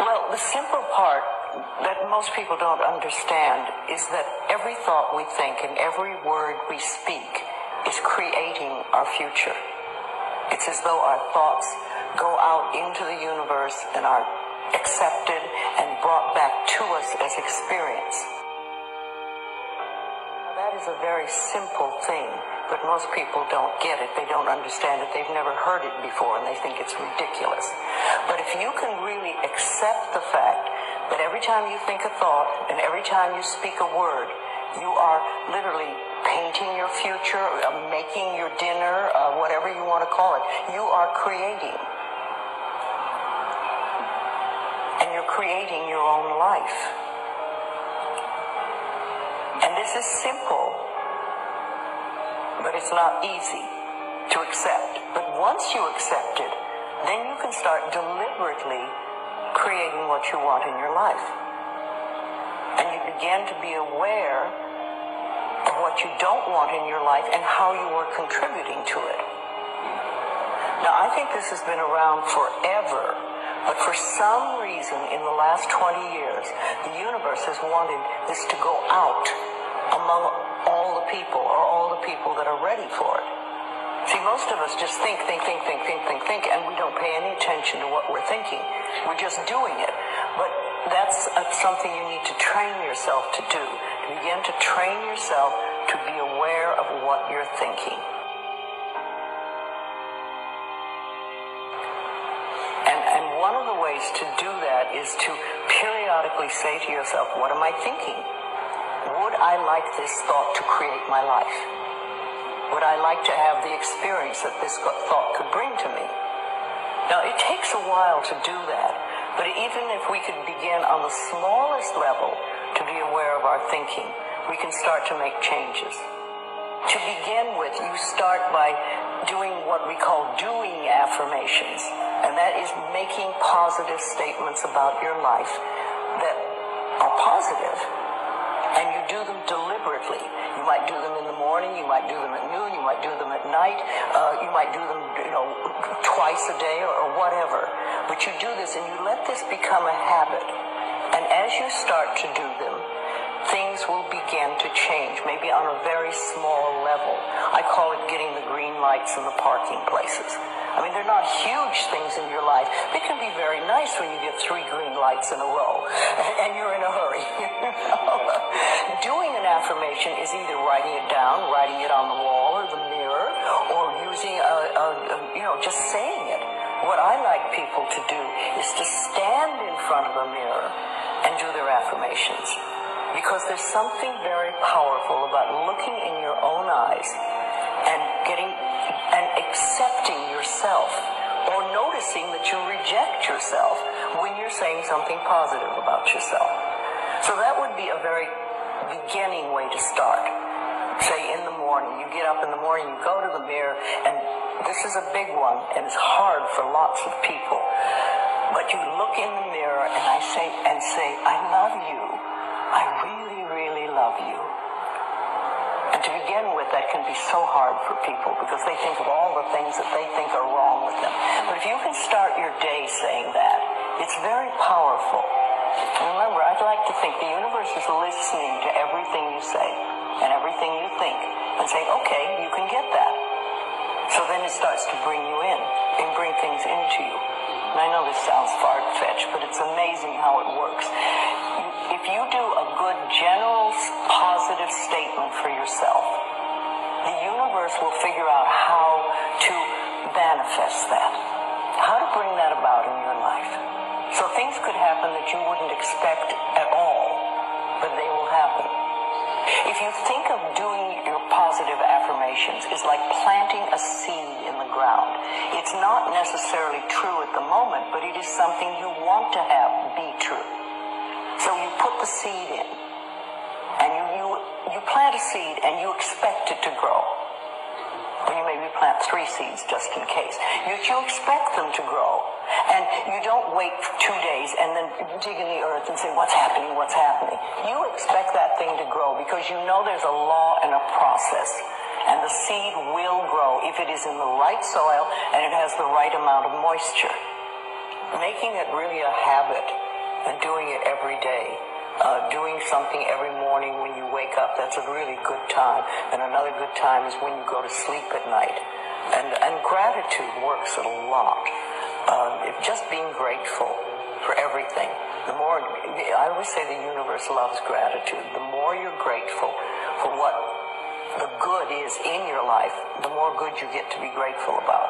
Well, the simple part that most people don't understand is that every thought we think and every word we speak is creating our future. It's as though our thoughts go out into the universe and are accepted and brought back to us as experience. Now, that is a very simple thing, but most people don't get it. They don't understand it. They've never heard it before, and they think it's ridiculous. But if you can really accept the fact that every time you think a thought and every time you speak a word, you are literally painting your future, making your dinner, whatever you want to call it. You are creating. And you're creating your own life. And this is simple, but it's not easy to accept. But once you accept it, then you can start deliberately creating what you want in your life. And you begin to be aware of what you don't want in your life and how you are contributing to it. Now, I think this has been around forever, but for some reason in the last 20 years, the universe has wanted this to go out among all the people, or all the people that are ready for it. See, most of us just think, and we don't pay any attention to what we're thinking. We're just doing it. But that's something you need to train yourself to do. To begin to train yourself to be aware of what you're thinking. And one of the ways to do that is to periodically say to yourself, what am I thinking? Would I like this thought to create my life? Would I like to have the experience that this thought could bring to me? Now, it takes a while to do that, but even if we could begin on the smallest level to be aware of our thinking, we can start to make changes. To begin with, you start by doing what we call doing affirmations, and that is making positive statements about your life that are positive, and you do them deliberately. You might do them in the morning, you might do them at noon, you might do them at night, you might do them, twice a day or whatever. But you do this and you let this become a habit. And as you start to do them, things will begin to change, maybe on a very small level. I call it getting the green lights in the parking places. I mean, they're not huge things in your life. They can be very nice when you get 3 green lights in a row and you're in a hurry. Doing an affirmation is either writing it down, writing it on the wall or the mirror, or using just saying it. What I like people to do is to stand in front of a mirror and do their affirmations. Because there's something very powerful about looking in your own eyes and accepting yourself, or noticing that you reject yourself when you're saying something positive about yourself. So that would be a very beginning way to start. Say in the morning, you get up in the morning, you go to the mirror, and this is a big one, and it's hard for lots of people. But you look in the mirror and say, I love you. I really, really love you. And to begin with, that can be so hard for people because they think of all the things that they think are wrong with them. But if you can start your day saying that, it's very powerful. And remember, I'd like to think the universe is listening to everything you say and everything you think and saying, okay, you can get that. So then it starts to bring you in and bring things into you. And I know this sounds far-fetched, but it's amazing how it works. If you do a good general positive statement for yourself, the universe will figure out how to manifest that, how to bring that about in your life. So things could happen that you wouldn't expect at all, but they will happen. If you think of doing your positive affirmations is like planting a seed in the ground. It's not necessarily true at the moment, but it is something you want to have be true. So you put the seed in, and you plant a seed, and you expect it to grow. Or you maybe plant 3 seeds just in case. You expect them to grow, and you don't wait 2 days and then dig in the earth and say, what's happening? You expect that thing to grow because you know there's a law and a process, and the seed will grow if it is in the right soil and it has the right amount of moisture. Making it really a habit and doing it every day. Doing something every morning when you wake up, that's a really good time. And another good time is when you go to sleep at night. And gratitude works a lot. Just being grateful for everything. The more, I always say the universe loves gratitude. The more you're grateful for what the good is in your life, the more good you get to be grateful about.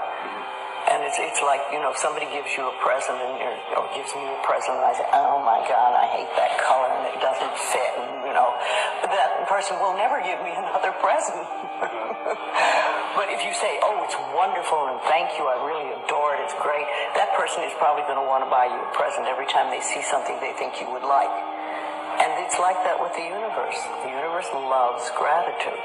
And it's like, you know, if somebody gives you a present or gives me a present and I say, oh my God, I hate that color and it doesn't fit, and, you know, that person will never give me another present. But if you say, oh, it's wonderful and thank you, I really adore it, it's great, that person is probably going to want to buy you a present every time they see something they think you would like. And it's like that with the universe. The universe loves gratitude.